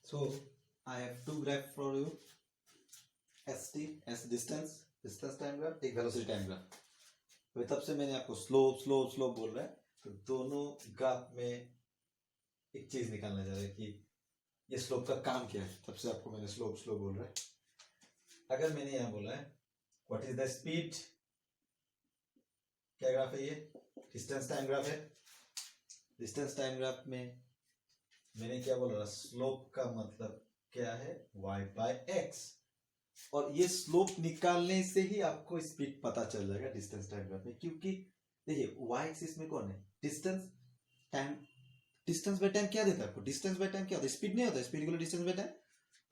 So I have two graph for you. ST as distance time graph, एक velocity time graph. तो तब से मैंने आपको स्लोप बोल रहा है, तो दोनों ग्राफ में एक चीज निकालना चाह रहा है कि ये स्लोप का काम क्या है. तब से आपको मैंने स्लोप बोल रहा है. अगर मैंने यहाँ बोला है व्हाट इज द स्पीड, क्या ग्राफ है ये? डिस्टेंस टाइम ग्राफ है. डिस्टेंस टाइम ग्राफ में मैंने क्या बोला, स्लोप का मतलब क्या है? y by x. और ये स्लोप निकालने से ही आपको स्पीड पता चल जाएगा डिस्टेंस टाइम ग्राफ में, क्योंकि देखिए y एक्सिस में कौन है? Distance time. Distance by time क्या देता है आपको? डिस्टेंस बाय टाइम क्या होता है? स्पीड नहीं होता. Speed equal distance by time.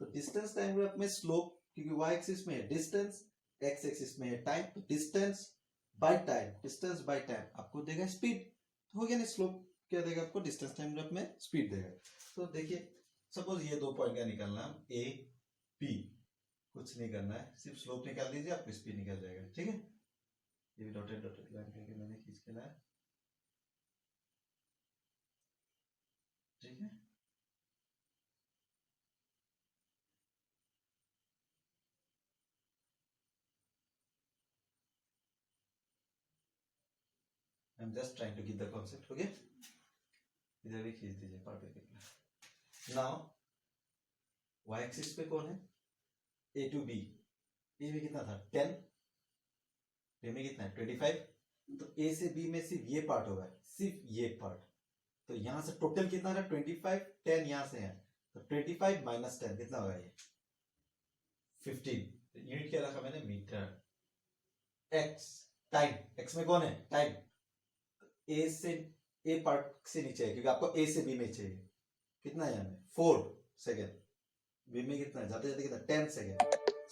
तो डिस्टेंस टाइम ग्राफ में स्लोप, क्योंकि y एक्सिस में है डिस्टेंस, x एक्सिस में है टाइम, तो distance by time, distance by time आपको देगा स्पीड. तो हो गया ना, स्लोप क्या देगा आपको? डिस्टेंस टाइम ग्राफ में स्पीड देगा. तो देखिए सपोज ये दो पॉइंट का निकालना, ए बी, कुछ नहीं करना है, सिर्फ स्लोप निकाल दीजिए, आपको स्पीड निकल जाएगा. ठीक है, ये डॉटेड लाइन करके मैंने खींच के लाया. ठीक है, I am just trying to get the concept. Okay, इधर भी खींच दीजिए परपेंडिकुलर. नाउ y एक्सिस पे कौन है? a to b. a में कितना था? 10. b में कितना है? 25. तो a से b में सिर्फ ये पार्ट होगा, सिर्फ ये पार्ट. तो यहां से टोटल कितना है? 25. 10 यहां से है, तो 25 माइनस 10 कितना होगा? ये 15. यूनिट क्या रखा मैंने? मीटर. x टाइम, x में कौन है? टाइम. a से a पार्ट से नीचे है, क्योंकि आपको a से b में चाहिए. कितना है यहाँ में? 4 सेकेंड. b में कितना है? जाते जाते कितना? 10 सेकेंड.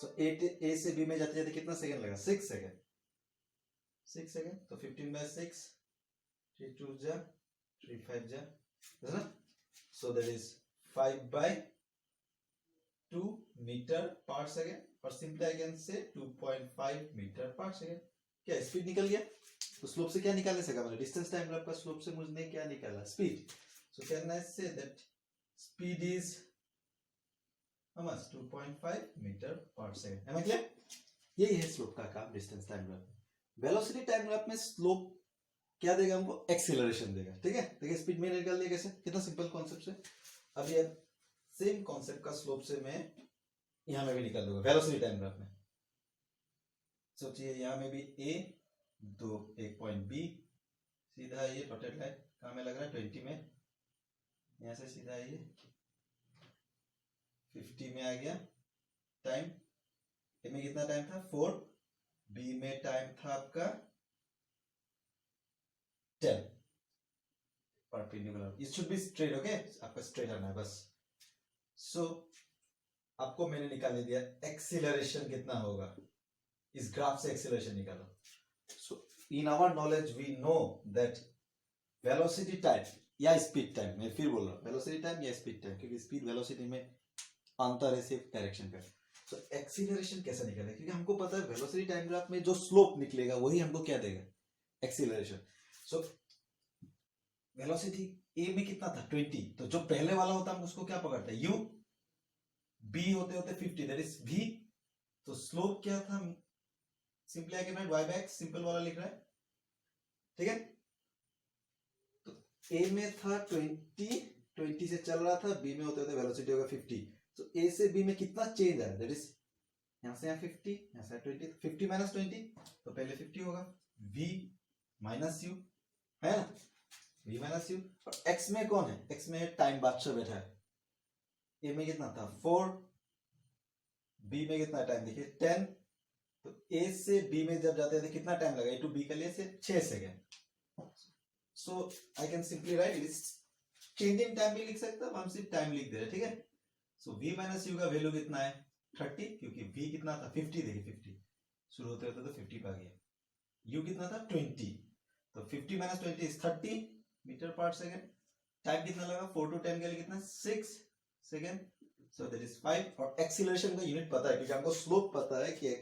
सो a से b में जाते जाते कितना सेकेंड लगा? 6 सेकेंड. 6 सेकेंड. तो 15 बाय 6, 3 2 जा, 3 5 जा, है ना? So that is 5 by 2 metre per second. और simply I can say 2.5 metre per second. क्या स्पीड निकल गया? तो स्लोप से क्या निकालने से मतलब डिस्टेंस टाइम ग्राफ का स्लोप से मुझे क्या निकाला? Speed. So can I say that speed is how much? 2.5 metre per second. है क्लियर? यही है स्लोप का काम डिस्टेंस टाइम ग्राफ में. वेलोसिटी टाइम ग्राफ में स्लोप क्या देगा हमको? एक्सीलरेशन देगा. ठीक है, देखिए स्पीड में निकाल लिया कैसे, कितना सिंपल कॉन्सेप्ट है. अब ये सेम कॉन्सेप्ट का स्लोप से मैं यहां में भी निकाल दूंगा वेलोसिटी टाइम ग्राफ में. सोचिए यहां में भी a, दो एक पॉइंट b, सीधा ये डॉटेड लाइन कहां में लग रहा है? 20 में. यहां से सीधा ये 50 में आ गया. टाइम a में कितना टाइम था? 4. b में टाइम था आपका 10. Perpendicular. It should be straight. Okay, आपका स्ट्रेट आना है बस. सो आपको मैंने निकाल दिया एक्सीलरेशन कितना होगा. इस ग्राफ से एक्सीलरेशन निकालो. So in our knowledge we know that velocity time या स्पीड टाइम, मैं फिर बोल रहा हूँ वेलोसिटी टाइम या स्पीड टाइम, क्योंकि स्पीड वेलोसिटी में अंतर है सिर्फ डायरेक्शन का. सो एक्सीलरेशन कैसे निकाले? क्योंकि हमको पता है वेलोसिटी टाइम ग्राफ में जो स्लोप निकलेगा वही हमको क्या देगा? एक्सीलरेशन. सो वेलोसिटी a में कितना था? 20. तो जो पहले वाला होता है उसको क्या पकड़ता है? u. b होते होते 50, दैट इज v. तो स्लोप क्या था? Simply I can write y by x, simple वाला लिख रहा है. ठीक है, तो a में था 20 से चल रहा था, b में होते होते वेलोसिटी होगा 50. तो a से b में कितना चेंज है? दैट इज यहां से यहाँ 50, यहां से 20. 50 माइनस 20, तो पहले 50 होगा. v माइनस u, है ना? v minus u. और x में कौन है? x में टाइम बादशाह बैठा है. a में कितना था? 4. b में कितना टाइम? देखिए 10. तो a से b में जब जाते थे कितना टाइम लगा? a टू b के लिए से 6 second. So I can simply write it is change in time भी लिख सकता हूं, हम सिर्फ टाइम लिख दे रहे. ठीक है, सो v माइनस u का वैल्यू कितना है? 30, क्योंकि v कितना था? 50. देखिए 50 शुरू होते होते तो 50 पे आ गया. u कितना था? 20. तो 50 minus 20 is 30 metre per second. Time कितना लगा? 4 टू 10 के लिए कितना? 6 सेकेंड. So that is 5. और एक्सीलरेशन का यूनिट पता है, क्योंकि हमको स्लोप पता है कि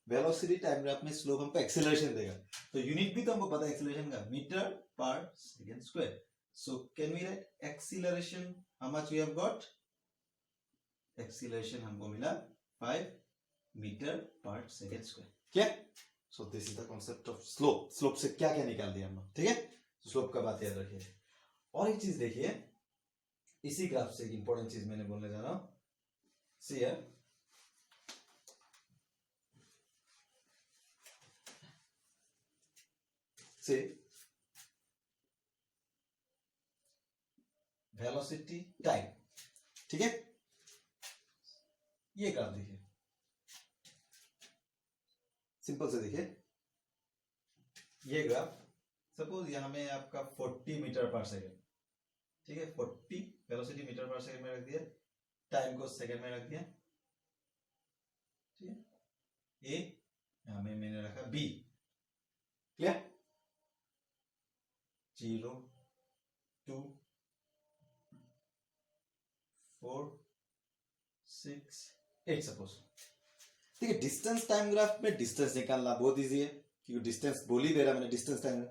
वेलोसिटी टाइम ग्राफ में स्लोप हमको एक्सीलरेशन देगा. तो यूनिट भी तो हमको पता है एक्सीलरेशन का, metre per second square. So can we write acceleration, how much we have got? Acceleration हमको मिला 5 मीटर पर सेकेंड स्क्वायर। क्या? So this is the concept of slope. Slope से क्या क्या निकाल दिया हम लोग, ठीक है? स्लोप का बात याद रखिए। और एक चीज देखिए, इसी ग्राफ से एक इंपॉर्टेंट चीज मैंने बोलने जा रहा हूं। सी हियर, से वेलोसिटी टाइम, ठीक है? ये ग्राफ देखिए, सिंपल से देखिए, ये ग्राफ सपोज यहां में आपका 40 मीटर पर सेकेंड, ठीक है? 40 वेलोसिटी मीटर पर सेकेंड में रख दिया, टाइम को सेकेंड में रख दिया, ठीक है? ए यहां में मैंने रखा बी। क्लियर? 0 2 4 6 8 सपोज, ठीक है? डिस्टेंस टाइम ग्राफ में डिस्टेंस निकालना बहुत इजी है, क्योंकि डिस्टेंस बोल ही दे रहा मैंने, डिस्टेंस टाइम।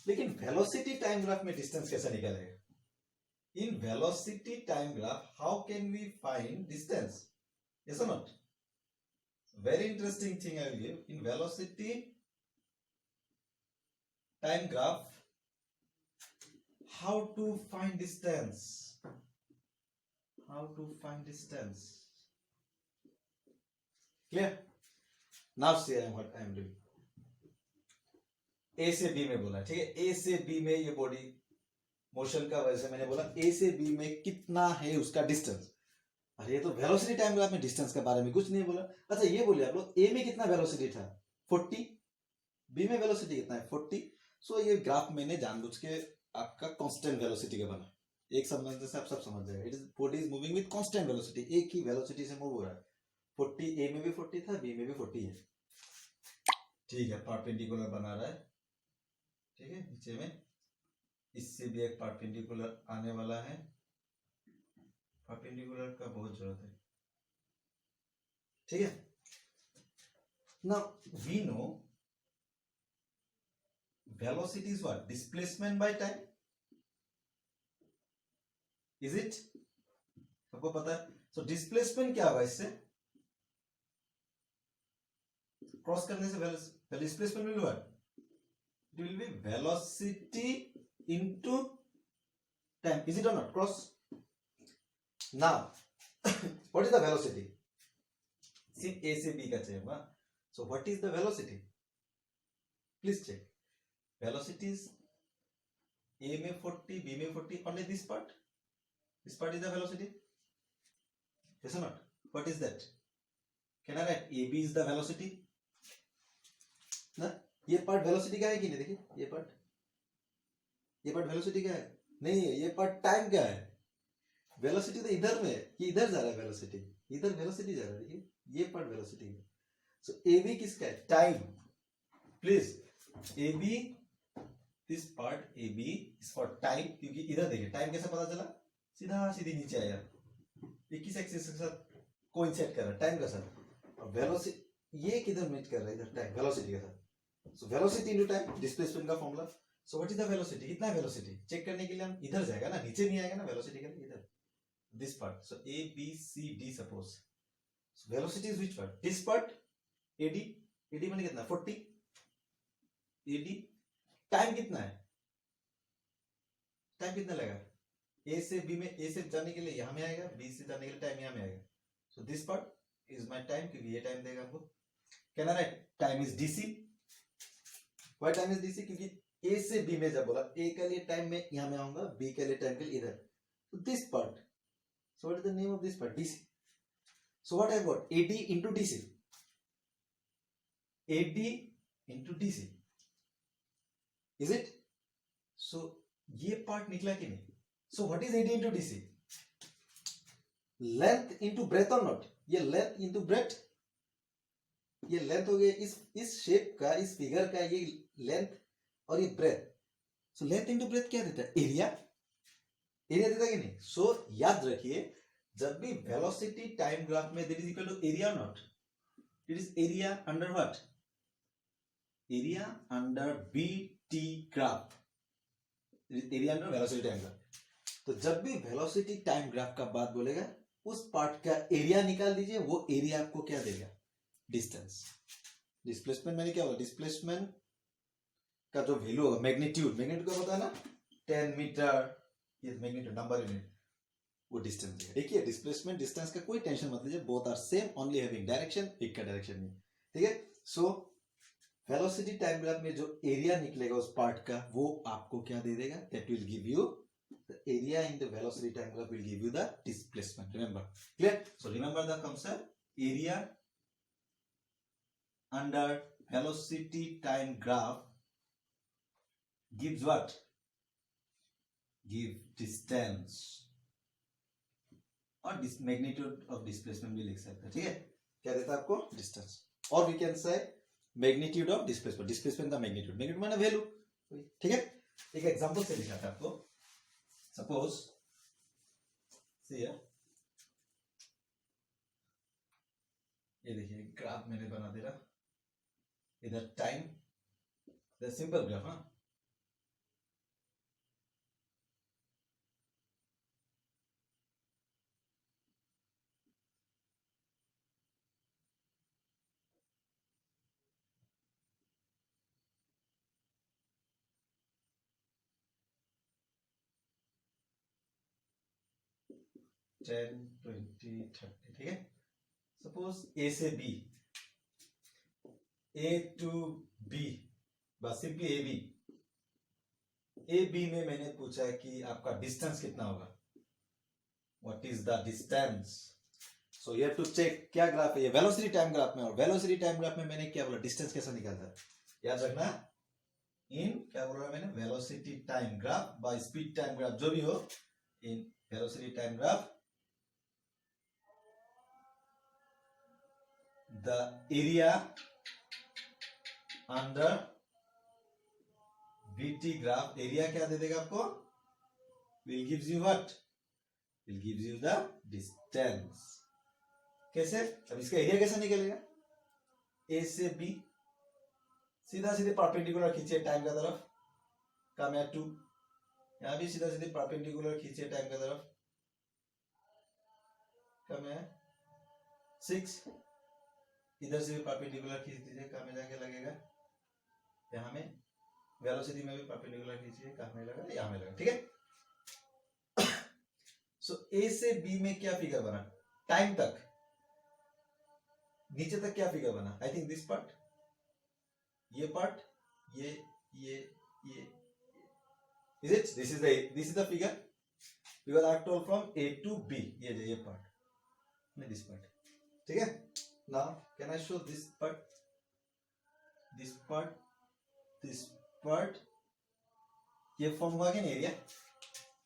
लेकिन वेलोसिटी टाइम ग्राफ में डिस्टेंस कैसे निकालेगा? In velocity time graph how can we find distance? Yes और not? Very interesting thing I will give. In velocity time graph, how to find distance? How to find distance? Clear? Now see what I am doing. A से B में बोला, ठीक है? A से B में ये body motion का वजह से मैंने बोला A से B में कितना है उसका डिस्टेंस। अरे ये तो वेलोसिटी टाइम ग्राफ में डिस्टेंस के बारे में कुछ नहीं बोला। अच्छा ये बोलिए आप लोग, A में कितना वेलोसिटी था? 40, B में वेलोसिटी कितना है? 40। सो ये ग्राफ मैंने जानबूझ के आपका कांस्टेंट वेलोसिटी का बना, एक समझने से आप सब समझ जाएगा। It is body is moving with constant velocity, एक ही वेलोसिटी से मूव हो रहा है। 40 ए में भी 40 था, बी में भी 40 है, ठीक है? परपेंडिकुलर बना रहा है, ठीक है? नीचे में इससे भी एक परपेंडिकुलर आने वाला है। परपेंडिकुलर का बहुत जरूरत है, ठीक है? Now we know velocity is what? Displacement by time, is it? सबको पता है। so displacement क्या होगा इससे? क्रॉस करने से displacement will what? It will be velocity into time, is it or not? Cross. Now what is the velocity? सिर्फ A से B का चाहिए होगा। so what is the velocity? Please check. Velocity is A में 40, B में 40, only this part. This part is the velocity. Yes or not? What is that? Can I write AB is the velocity? ना ये part velocity का है कि नहीं? देखिए ये पार्ट वेलोसिटी का है नहीं है, ये पार्ट टाइम का है। वेलोसिटी तो इधर में, ये इधर जा रहा है, वेलोसिटी इधर, वेलोसिटी जा रहा है। देखिए ये पार्ट वेलोसिटी है। सो AB किसका है? Time. Please AB, this part AB is for time, क्योंकि इधर देखिए टाइम कैसे पता चला? सीधा सीधी नीचे आया, किस एक्सिस के साथ कोइंसाइड कर रहा है? टाइम के साथ। और वेलोसिटी ये किधर मीट कर रहा है? इधर टाइम, वेलोसिटी के साथ। So velocity into time, displacement का formula. So what is the velocity? कितना है वेलोसिटी? चेक करने के लिए हम इधर जाएगा ना, नीचे नहीं आएगा ना वेलोसिटी के लिए, इधर this part. So A B C D suppose. So velocity is which part? This part AD माने कितना? 40 AD। टाइम कितना है? टाइम कितना लगा? A से B में, A से जाने के लिए यहां में आएगा, B से जाने के लिए टाइम यहां में आएगा। So this part is my time, क्योंकि ये टाइम देगा हमको। Can I right time is DC? Why time is DC? क्योंकि A से B में जब बोला A के लिए टाइम में यहां में आऊंगा, B के लिए टाइम के लिए इधर। So this part. So what is the name of this part? DC. So what I got? AD into DC. AD into DC. Is it? So ये पार्ट निकला कि नहीं? So what is AD into DC? Length into breadth or not? ये length into breadth, ये length हो गया इस shape का, इस फिगर का, ये लेंथ और ये breadth. So length into breadth क्या देता है? एरिया देता है कि नहीं? सो याद रखिए, जब भी वेलोसिटी टाइम ग्राफ में that is equal to area और not, it is area under what? Area under BT graph, area under velocity time graph. तो जब भी वेलोसिटी टाइम ग्राफ का बात बोलेगा, उस पार्ट का एरिया निकाल दीजिए, वो एरिया आपको क्या देगा, डिस्टेंस। डिस्प्लेसमेंट मैंने क्या बोला, डिस्प्लेसमेंट का जो वैल्यू होगा, मैग्नीट्यूड का पता है ना, 10 मीटर, ये मैग्नीट्यूड नंबर यूनिट, वो डिस्टेंस देगा। देखिए डिस्प्लेसमेंट डिस्टेंस का कोई टेंशन मत लीजिए, both are same, only having direction, एक का डायरेक्शन नहीं, ठीक है। सो वेलोसिटी टाइम ग्राफ में जो एरिया निकलेगा उस पार्ट का, वो आपको क्या दे देगा, that will give you the area in the velocity time graph will give you the displacement, remember, clear. So remember the concept, area under velocity time graph gives what, give distance और magnitude of displacement भी लिख सकते हैं, ठीक है। क्या देता है आपको, डिस्टेंस, और we can say magnitude of displacement, displacement का मैग्नीट्यूड माने वैल्यू, ठीक है। एक एग्जांपल से दिखाता है आपको, सपोज सी ये देखिए ग्राफ मैंने बना दे रहा, इधर टाइम, द सिंपल ग्राफ, हाँ, टेन 20 30, ठीक है। सपोज ए से बी, ए टू बी, बस simply A B, A B में मैंने पूछा कि आपका डिस्टेंस कितना होगा, what is the distance. So you have to check क्या ग्राफ है ये, वेलोसिटी टाइम ग्राफ में, और वेलोसिटी टाइम ग्राफ में मैंने क्या बोला, डिस्टेंस कैसा निकालता है, याद रखना, इन क्या बोल रहा मैंने, velocity time graph by speed time graph, जो भी हो, इन velocity time graph the area under VT graph, area क्या दे देगा आपको, will gives you what, will gives you the distance। कैसे, अब इसका एरिया कैसे निकलेगा, ए से बी सीधा सीधे परपेंडिकुलर खींचिए टाइम का तरफ, काम है 2, यहां भी सीधा सीधे परपेंडिकुलर खींचिए टाइम का तरफ, काम है 6, इधर से भी परपेंडिकुलर खींच दीजिए, काम में जाके लगेगा, यहां में वेलोसिटी में भी परपेंडिकुलर खींचिए, कहां में लगा, यहां में लगा, ठीक है। सो ए से बी में क्या फिगर बना, टाइम तक, नीचे तक क्या फिगर बना, आई थिंक दिस पार्ट, ये पार्ट, ये is it, this is the figure, because I told from A to B, ये पार्ट, नहीं दिस पार्ट, ठीक है। Now can I show this part, this part, this part, ये form हुआ क्या नहीं एरिया,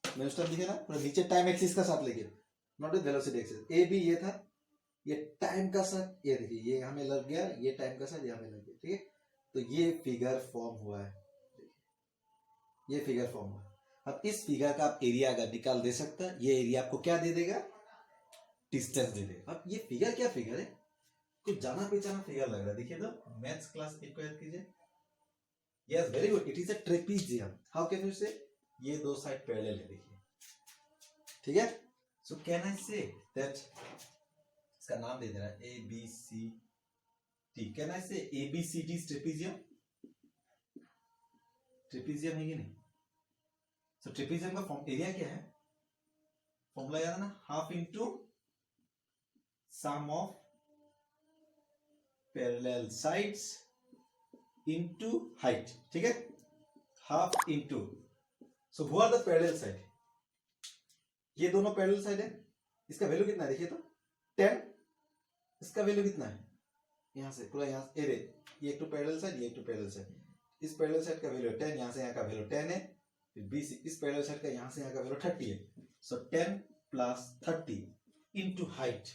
मैंने उस टाइम लिखा ना पूरा नीचे टाइम एक्सिस का साथ लेके, not with velocity axis, A B ये था, ये टाइम का साथ, ये देखिए ये हमें लग गया, ये टाइम का साथ यहाँ में लग गया, ठीक है। तो ये फिगर फॉर्म हुआ है, ये फिगर फॉर्म हुआ। अब इस फिगर का आप एरिया अगर निकाल दे सकता है, ये एरिया आपको क्या दे देगा, डिस्टेंस दे देगा। अब ये फिगर क्या फिगर है, कुछ जाना पहचाना फिगर लग रहा है, देखिए तो मैथ्स क्लास 1 को याद कीजिए, yes very good, it is a trapezium, how can you से, ये दो साइड पैरेलल है, देखिए, ठीक है। सो कैन आई से दैट, इसका नाम दे दे रहा है A B C T, can I say A B C T trapezium, trapezium है कि नहीं। सो ट्रेपीजियम का फॉर्म एरिया क्या है, फॉर्मूला याद है ना, half into sum of parallel sides into height, ठीक है, half into, so who are the parallel side, ये दोनों पैरेलल साइड है, इसका वैल्यू कितना है देखिए तो 10, इसका वैल्यू कितना है, यहां से पूरा यहां ए रे, ये एक तो पैरेलल साइड, ये एक तो पैरेलल साइड, इस पैरेलल साइड का वैल्यू 10, यहां से यहां का वैल्यू 10 है, फिर बीसी इस पैरेलल साइड का यहां से यहां का वैल्यू 30 है, सो 10 प्लस 30 इनटू हाइट,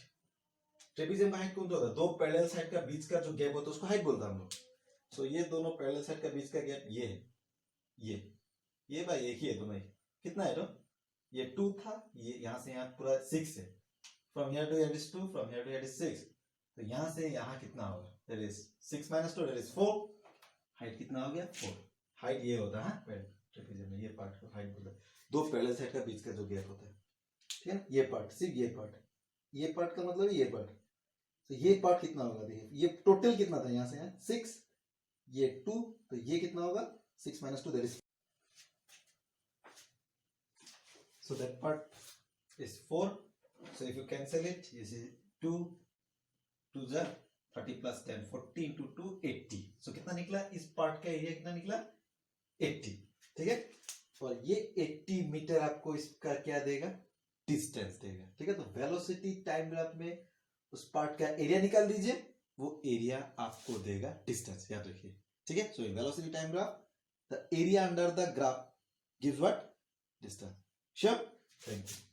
ट्रेपीजियम का हाइट कौन सा होता है, दो पैरेलल साइड का बीच का जो गैप होता है उसको हाइट बोलते हैं हम लोग। सो ये दोनों पैरेलल साइड का बीच का गैप ये है, ये भाई एक ही है दोनों ही, कितना है तो ये 2 था, ये यहां से यहां पूरा 6 है, from here to here is 2, from here to here is 6, तो यहां से यहां कितना होगा, that is 6 minus 2 that is 4, height कितना हो गया 4, हाइट ये होता है ट्रेपीजियम में, ये पार्ट को हाइट बोलते हैं, दो पैरेलल साइड का बीच का जो गैप होता है, ठीक है, ये पार्ट, सिर्फ ये पार्ट, ये पार्ट का मतलब ये पार्ट, तो ये पार्ट कितना होगा, देखिए ये टोटल कितना था यहां से यहाँ 6, ये 2, तो ये कितना होगा 6 - 2, that is, so that part is 4. So if you cancel it, you see 2 2 जा 30 + 10 40 × 2 80. So कितना निकला, इस पार्ट का एरिया कितना निकला 80. ठीक है, और ये 80 मीटर आपको इसका क्या देगा, डिस्टेंस देगा. ठीक है, तो वेलोसिटी टाइम ग्राफ में उस पार्ट का एरिया निकाल दीजिए, वो एरिया आपको देगा डिस्टेंस, याद रखिए. ठीक है, so velocity time graph, the area under the graph gives what, distance. Sure, thank you.